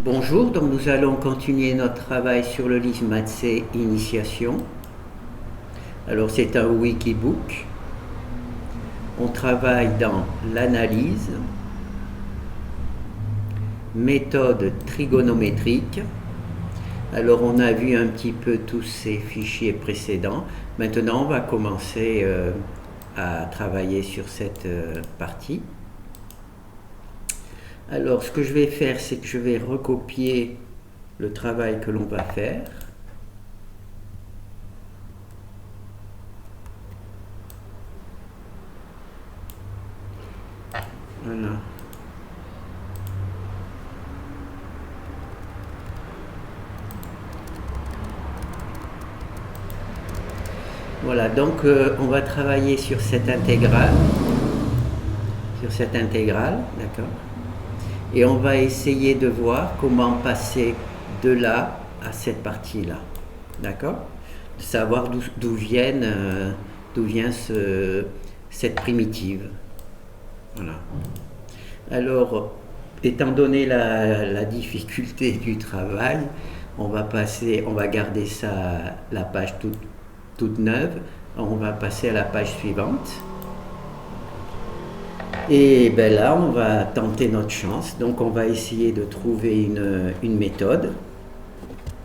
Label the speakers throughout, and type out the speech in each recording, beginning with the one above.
Speaker 1: Bonjour, donc nous allons continuer notre travail sur le livre Maths Initiation. Alors c'est un Wikibook. On travaille dans l'analyse, méthode trigonométrique. Alors on a vu un petit peu tous ces fichiers précédents. Maintenant on va commencer à travailler sur cette partie. Alors ce que je vais faire, c'est que je vais recopier le travail que l'on va faire. Voilà. Voilà, donc on va travailler sur cette intégrale. D'accord. Et on va essayer de voir comment passer de là à cette partie-là. D'accord? De savoir d'où vient cette primitive. Voilà. Alors, étant donné la difficulté du travail, on va garder la page toute neuve. On va passer à la page suivante. Et ben là, on va tenter notre chance. Donc, on va essayer de trouver une méthode,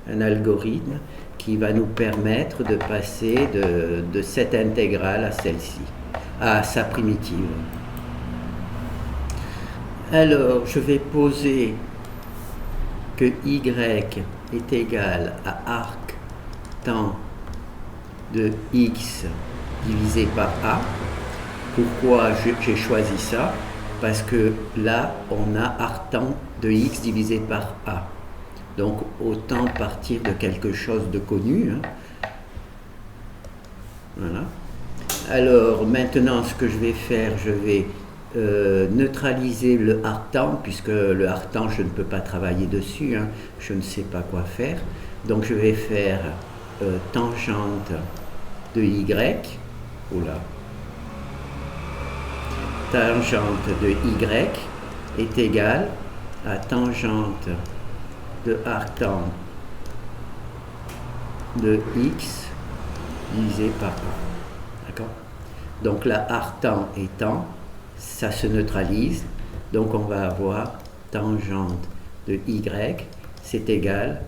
Speaker 1: un algorithme qui va nous permettre de passer de cette intégrale à celle-ci, à sa primitive. Alors, je vais poser que y est égal à arc temps de x divisé par a. Pourquoi j'ai choisi ça? Parce que là, on a arctan de x divisé par a. Donc, autant partir de quelque chose de connu. Voilà. Alors, maintenant, ce que je vais faire, je vais neutraliser le arctan, puisque le arctan, je ne peux pas travailler dessus. Je ne sais pas quoi faire. Donc, je vais faire tangente de y. Oula. Tangente de y est égale à tangente de arctan de x divisé par a. D'accord? Donc là, arctan étant, ça se neutralise. Donc on va avoir tangente de y, c'est égal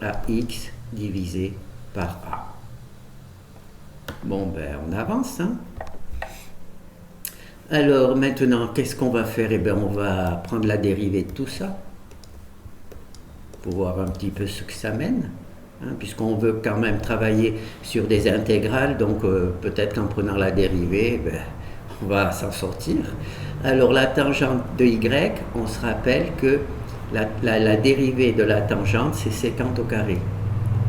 Speaker 1: à x divisé par a. Bon, ben on avance, Alors maintenant, qu'est-ce qu'on va faire? Eh bien, on va prendre la dérivée de tout ça pour voir un petit peu ce que ça mène, puisqu'on veut quand même travailler sur des intégrales, donc peut-être qu'en prenant la dérivée, on va s'en sortir. Alors la tangente de y, on se rappelle que la dérivée de la tangente, c'est sécante au carré.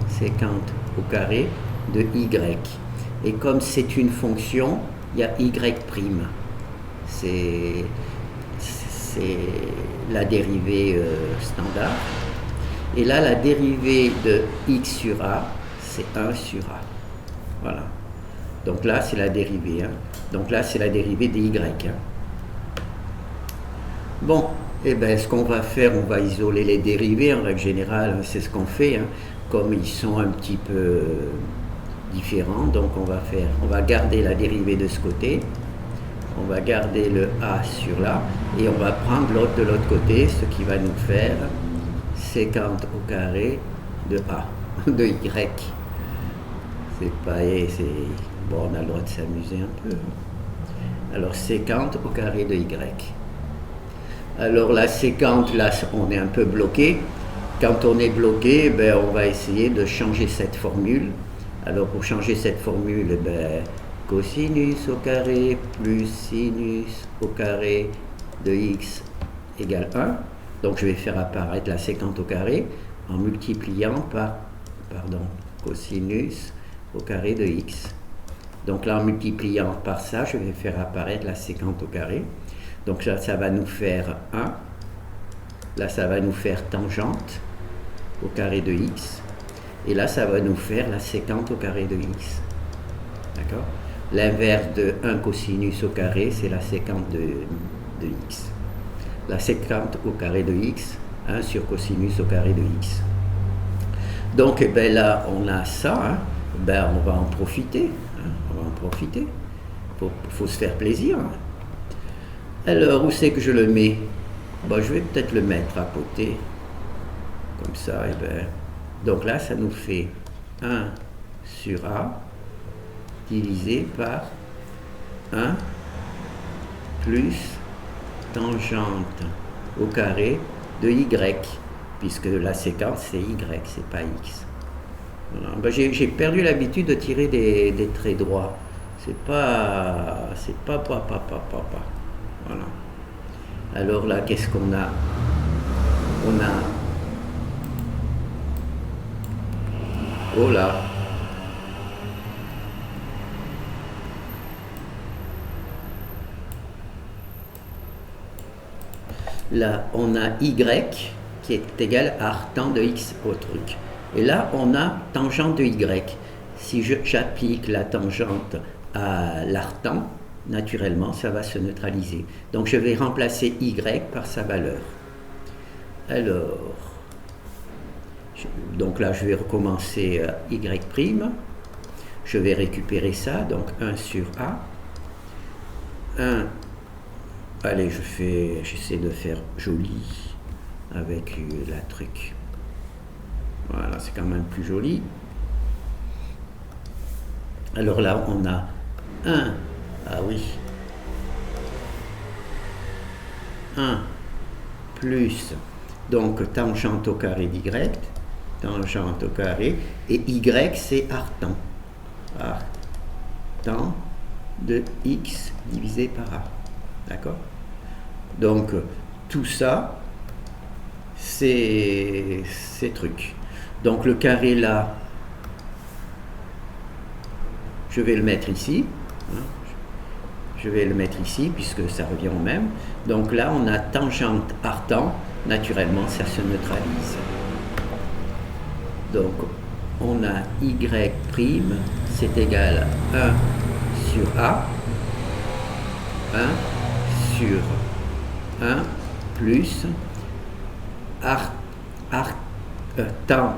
Speaker 1: Sécante au carré de y. Et comme c'est une fonction, il y a y'. C'est la dérivée standard. Et là, la dérivée de x sur a, c'est 1 sur a. Voilà. Donc là, c'est la dérivée. Donc là, c'est la dérivée de y. Bon, eh bien, ce qu'on va faire, on va isoler les dérivés. En règle générale, c'est ce qu'on fait. Comme ils sont un petit peu différents, donc on va garder la dérivée de ce côté. On va garder le a sur là et on va prendre l'autre de l'autre côté, ce qui va nous faire sécante au carré de a, de y. C'est pas... Bon, on a le droit de s'amuser un peu. Alors, sécante au carré de y. Alors, la sécante, là, on est un peu bloqué. Quand on est bloqué, on va essayer de changer cette formule. Alors, pour changer cette formule, cosinus au carré plus sinus au carré de x égale 1. Donc je vais faire apparaître la sécante au carré en multipliant par cosinus au carré de x. Donc là, en multipliant par ça, je vais faire apparaître la sécante au carré. Donc là, ça va nous faire 1. Là, ça va nous faire tangente au carré de x. Et là, ça va nous faire la sécante au carré de x. D'accord? L'inverse de 1 cosinus au carré, c'est la sécante de x. La sécante au carré de x, 1 sur cosinus au carré de x. Donc eh ben, là, on a ça, hein. Ben, on va en profiter. Hein. On va en profiter. Faut se faire plaisir. Hein. Alors, où c'est que je le mets? Bon, je vais peut-être le mettre à côté. Comme ça, et ben. Donc là, ça nous fait 1 sur A divisé par 1 plus tangente au carré de y, puisque la séquence c'est y, c'est pas x. Voilà. Ben, j'ai perdu l'habitude de tirer des traits droits. C'est pas. Voilà. Alors là, qu'est-ce qu'on a? On a. Oh là! Là, on a y qui est égal à arctan de x au truc. Et là, on a tangente de y. Si j'applique la tangente à l'arctan, naturellement, ça va se neutraliser. Donc, je vais remplacer y par sa valeur. Alors, donc là, je vais recommencer y'. Je vais récupérer ça, donc 1 sur A. 1, allez, j'essaie de faire joli avec la truc. Voilà, c'est quand même plus joli. Alors là, on a 1, ah oui, 1 plus, donc tangente au carré d'y, tangente au carré, et y c'est arctan. Arctan de x divisé par A. D'accord? Donc, tout ça, c'est ces trucs. Donc, le carré là, je vais le mettre ici. Hein, je vais le mettre ici, puisque ça revient au même. Donc là, on a tangente arctan. Naturellement, ça se neutralise. Donc, on a y', c'est égal à 1 sur A. 1 sur 1 plus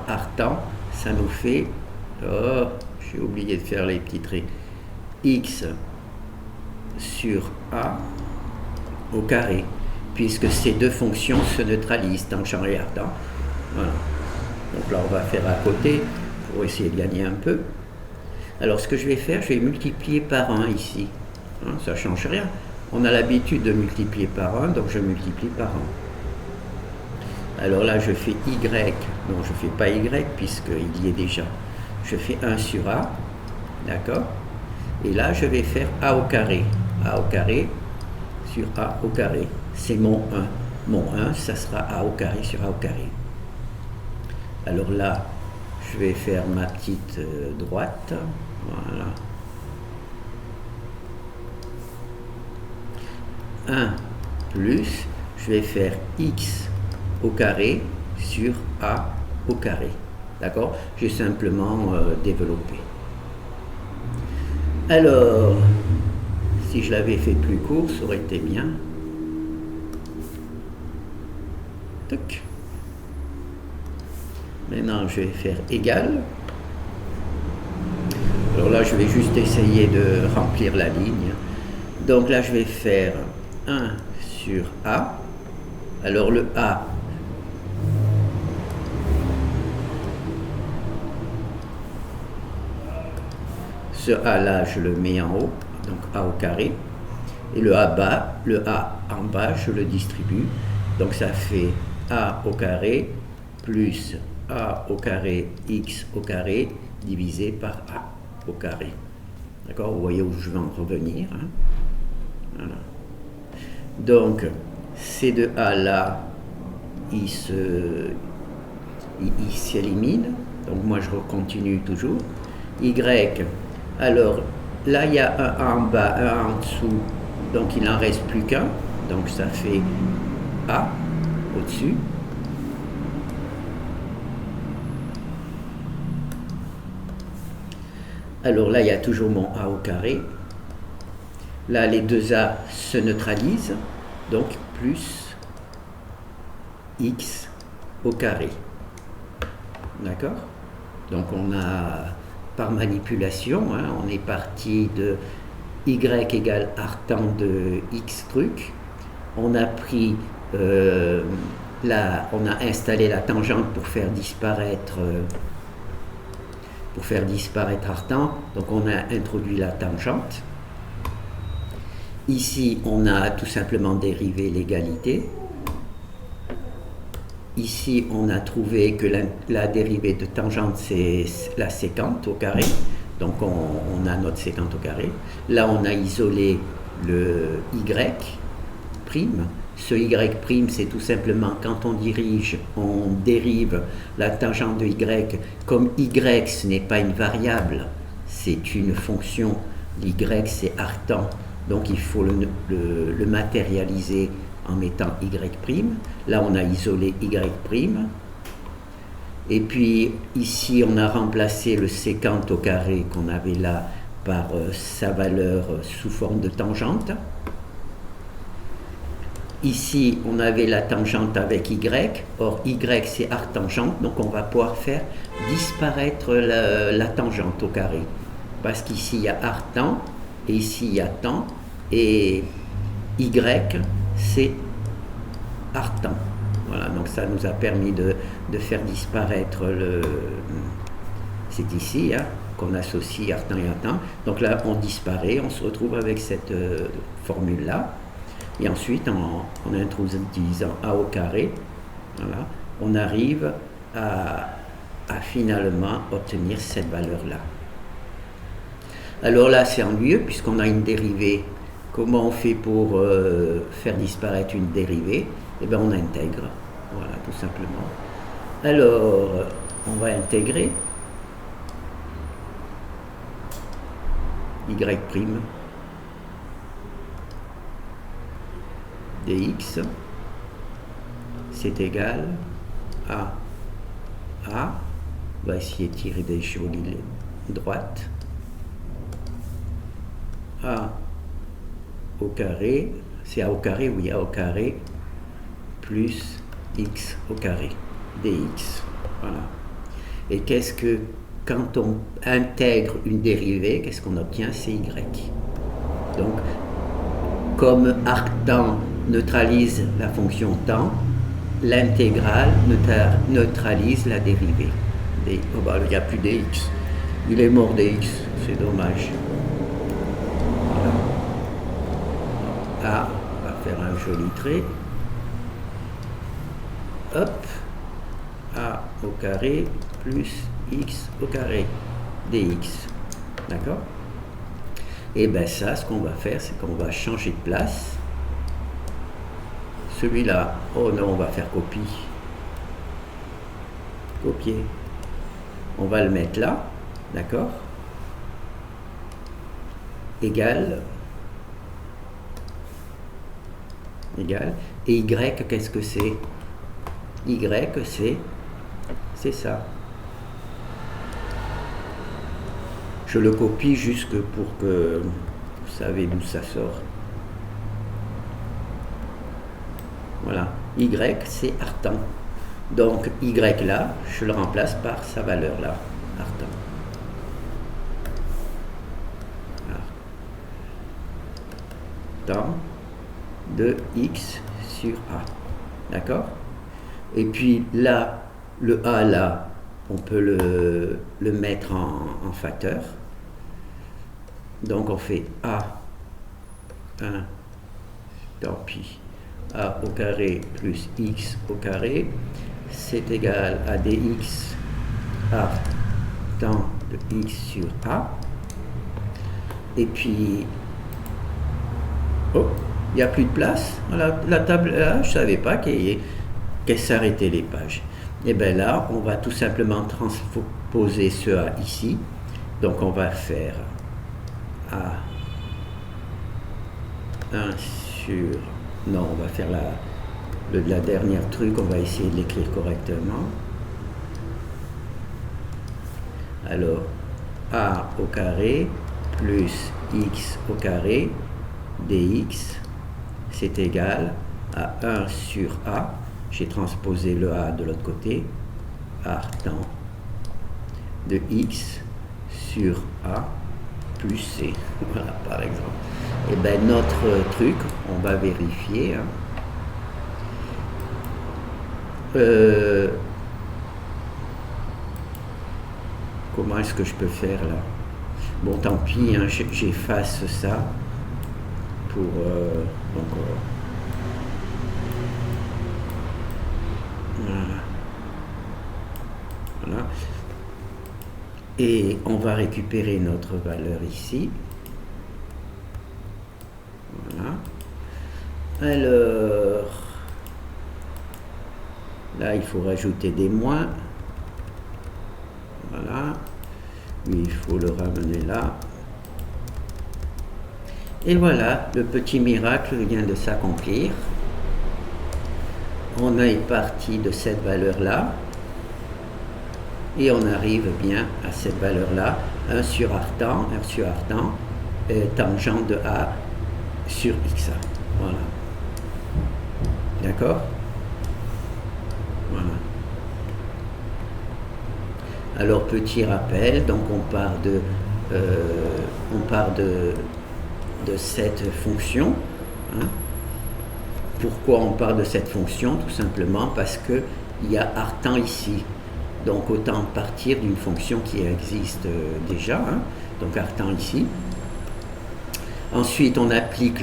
Speaker 1: arctan, ça nous fait, oh, j'ai oublié de faire les petits traits, x sur A au carré, puisque ces deux fonctions se neutralisent, tangent et arctan. Voilà. Donc là, on va faire à côté pour essayer de gagner un peu. Alors, ce que je vais faire, je vais multiplier par 1 ici. Hein, ça ne change rien. On a l'habitude de multiplier par 1, donc je multiplie par 1. Alors là, je fais y, non, je ne fais pas y, puisqu'il y est déjà. Je fais 1 sur A, d'accord? Et là, je vais faire A au carré. A au carré sur A au carré. C'est mon 1. Mon 1, ça sera A au carré sur A au carré. Alors là, je vais faire ma petite droite. Voilà. 1 plus, je vais faire x au carré sur A au carré. D'accord? J'ai simplement développé. Alors, si je l'avais fait plus court, ça aurait été bien. Tac. Maintenant, je vais faire égal. Alors là, je vais juste essayer de remplir la ligne. Donc là, je vais faire 1 sur A. Alors le A, ce A là, je le mets en haut, donc A au carré. Et le A bas, le A en bas, je le distribue. Donc ça fait A au carré plus A au carré x au carré divisé par A au carré. D'accord? Vous voyez où je vais en revenir. Hein? Voilà. Donc, ces deux A là, ils s'éliminent. Donc, moi, je continue toujours. Y, alors, là, il y a un A en bas, un A en dessous. Donc, il n'en reste plus qu'un. Donc, ça fait A au-dessus. Alors là, il y a toujours mon A au carré. Là, les deux A se neutralisent. Donc, plus x au carré. D'accord? Donc on a, par manipulation, hein, on est parti de y égale arctan de x truc. On a pris on a installé la tangente pour faire disparaître arctan. Donc on a introduit la tangente. Ici on a tout simplement dérivé l'égalité. Ici on a trouvé que la dérivée de tangente c'est la sécante au carré. Donc on a notre sécante au carré. Là on a isolé le y prime. Ce y prime, c'est tout simplement quand on dérive la tangente de y. Comme y, ce n'est pas une variable, c'est une fonction. L'y, c'est arctan. Donc il faut le matérialiser en mettant y prime. Là, on a isolé y prime. Et puis ici, on a remplacé le sécante au carré qu'on avait là par sa valeur sous forme de tangente. Ici, on avait la tangente avec y, or y c'est arctangente, donc on va pouvoir faire disparaître la tangente au carré. Parce qu'ici, il y a arctan, et ici, il y a tan, et y c'est arctan. Voilà, donc ça nous a permis de faire disparaître c'est ici hein, qu'on associe arctan et arctan. Donc là, on disparaît, on se retrouve avec cette formule-là. Et ensuite, en introduisant a au carré, voilà, on arrive à finalement obtenir cette valeur-là. Alors là, c'est ennuyeux puisqu'on a une dérivée. Comment on fait pour faire disparaître une dérivée? Eh bien, on intègre, voilà, tout simplement. Alors, on va intégrer y' dx, c'est égal à A, on va essayer de tirer des jolies droites, A au carré, c'est A au carré, oui, A au carré, plus x au carré, dx, voilà. Et qu'est-ce que, quand on intègre une dérivée, qu'est-ce qu'on obtient? C'est y. Donc, comme arctan neutralise la fonction temps, l'intégrale neutralise la dérivée. Oh bah, il n'y a plus dx. Il est mort dx, c'est dommage. Voilà. A, on va faire un joli trait. Hop. A au carré plus x au carré dx. D'accord? Et bien ça, ce qu'on va faire, c'est qu'on va changer de place. Celui-là, oh non, on va faire copie. Copier. On va le mettre là, d'accord? Égal. Égal. Et y, qu'est-ce que c'est? Y, c'est ça. Je le copie juste pour que vous savez d'où ça sort. Voilà, y c'est arctan. Donc y là, je le remplace par sa valeur là, arctan. Arctan de x sur A. D'accord? Et puis là, le A là, on peut le mettre en facteur. Donc on fait A, 1, tant pis. A au carré plus x au carré, c'est égal à dx a tant de x sur A. Et puis, oh, il n'y a plus de place. La table là, je ne savais pas qu'elle s'arrêtait les pages. Et bien là, on va tout simplement transposer ce A ici. Donc on va faire A 1 sur... Non, on va faire la dernière truc, on va essayer de l'écrire correctement. Alors, A au carré plus x au carré dx, c'est égal à 1 sur A. j'ai transposé le A de l'autre côté, arctan de X sur A plus C, voilà par exemple. Et bien notre truc, on va vérifier. Hein. Comment est-ce que je peux faire là? Bon, tant pis, hein, j'efface ça pour voilà. Et on va récupérer notre valeur ici. Voilà. Alors, là, il faut rajouter des moins. Voilà. Lui, il faut le ramener là. Et voilà, le petit miracle vient de s'accomplir. On est parti de cette valeur-là. Et on arrive bien à cette valeur-là. 1 sur arctan, tangente de A sur XA. Voilà. D'accord? Voilà. Alors, petit rappel, donc on part de cette fonction. Hein. Pourquoi on part de cette fonction? Tout simplement parce qu'il y a arctan ici. Donc autant partir d'une fonction qui existe déjà. Hein. Donc arctan ici. Ensuite, on applique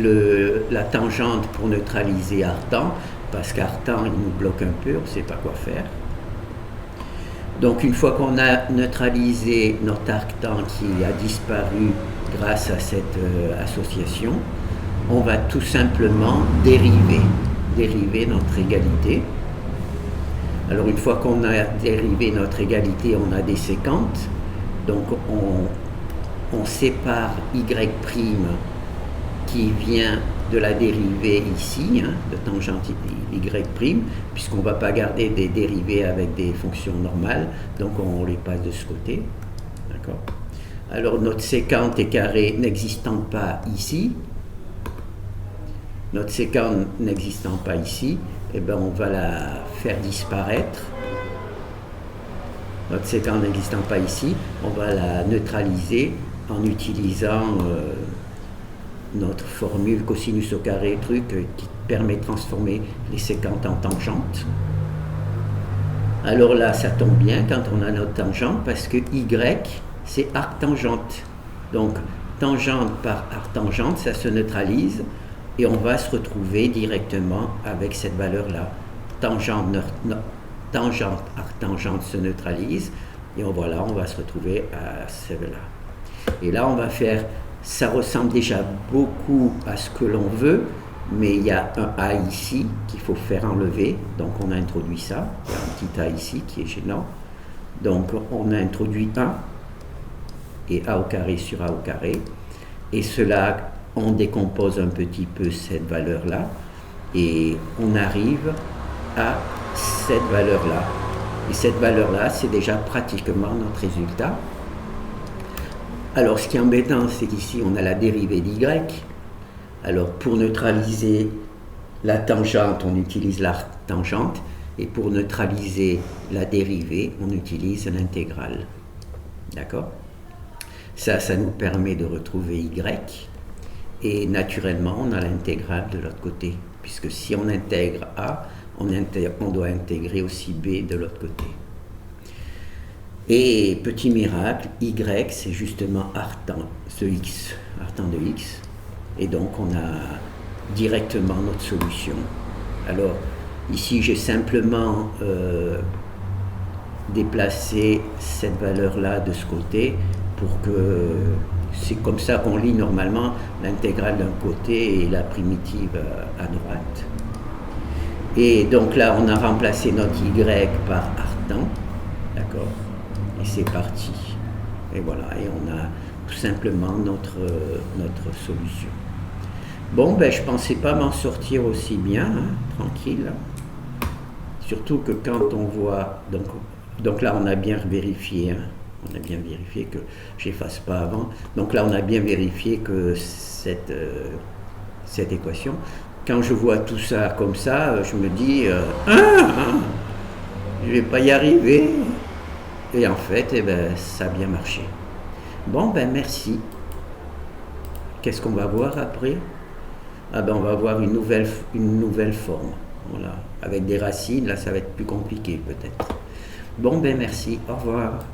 Speaker 1: la tangente pour neutraliser arctan, parce qu'arctan, il nous bloque un peu, on ne sait pas quoi faire. Donc une fois qu'on a neutralisé notre arctan qui a disparu grâce à cette association, on va tout simplement dériver notre égalité. Alors une fois qu'on a dérivé notre égalité, on a des séquentes. Donc on sépare y' qui vient de la dérivée ici, hein, de tangente y', puisqu'on ne va pas garder des dérivées avec des fonctions normales, donc on les passe de ce côté. D'accord. Alors notre séquente est carrée n'existant pas ici, eh ben on va la faire disparaître. Notre séquence n'existant pas ici, on va la neutraliser en utilisant notre formule cosinus au carré qui permet de transformer les séquentes en tangentes. Alors là, ça tombe bien quand on a notre tangente, parce que y, c'est arctangente. Donc, tangente par arctangente, ça se neutralise, et on va se retrouver directement avec cette valeur-là. Tangente, arctangente se neutralise, et voilà, on va se retrouver à celle-là. Et là, on va faire, ça ressemble déjà beaucoup à ce que l'on veut, mais il y a un A ici qu'il faut faire enlever, donc on a introduit ça, il y a un petit A ici qui est gênant, donc on a introduit 1, et A au carré sur A au carré, et cela, on décompose un petit peu cette valeur-là, et on arrive à cette valeur-là. Et cette valeur-là, c'est déjà pratiquement notre résultat. Alors, ce qui est embêtant, c'est qu'ici, on a la dérivée d'y. Alors, pour neutraliser la tangente, on utilise l'arctangente, et pour neutraliser la dérivée, on utilise l'intégrale. D'accord? Ça nous permet de retrouver y, et naturellement, on a l'intégrale de l'autre côté, puisque si on intègre A, on doit intégrer aussi B de l'autre côté. Et petit miracle, y, c'est justement arctan de X, et donc on a directement notre solution. Alors, ici, j'ai simplement déplacé cette valeur-là de ce côté pour que c'est comme ça qu'on lit normalement l'intégrale d'un côté et la primitive à droite. Et donc là, on a remplacé notre y par arctan, d'accord, et c'est parti. Et voilà, et on a tout simplement notre solution. Bon, ben je pensais pas m'en sortir aussi bien, hein, tranquille. Surtout que quand on voit, donc là on a bien vérifié, hein, on a bien vérifié que j'efface pas avant. Donc là on a bien vérifié que cette équation, quand je vois tout ça comme ça, je me dis, ah, je vais pas y arriver. Et en fait, eh ben, ça a bien marché. Bon, ben merci. Qu'est-ce qu'on va voir après? Ah ben, on va voir une nouvelle forme. Voilà. Avec des racines, là, ça va être plus compliqué peut-être. Bon, ben merci. Au revoir.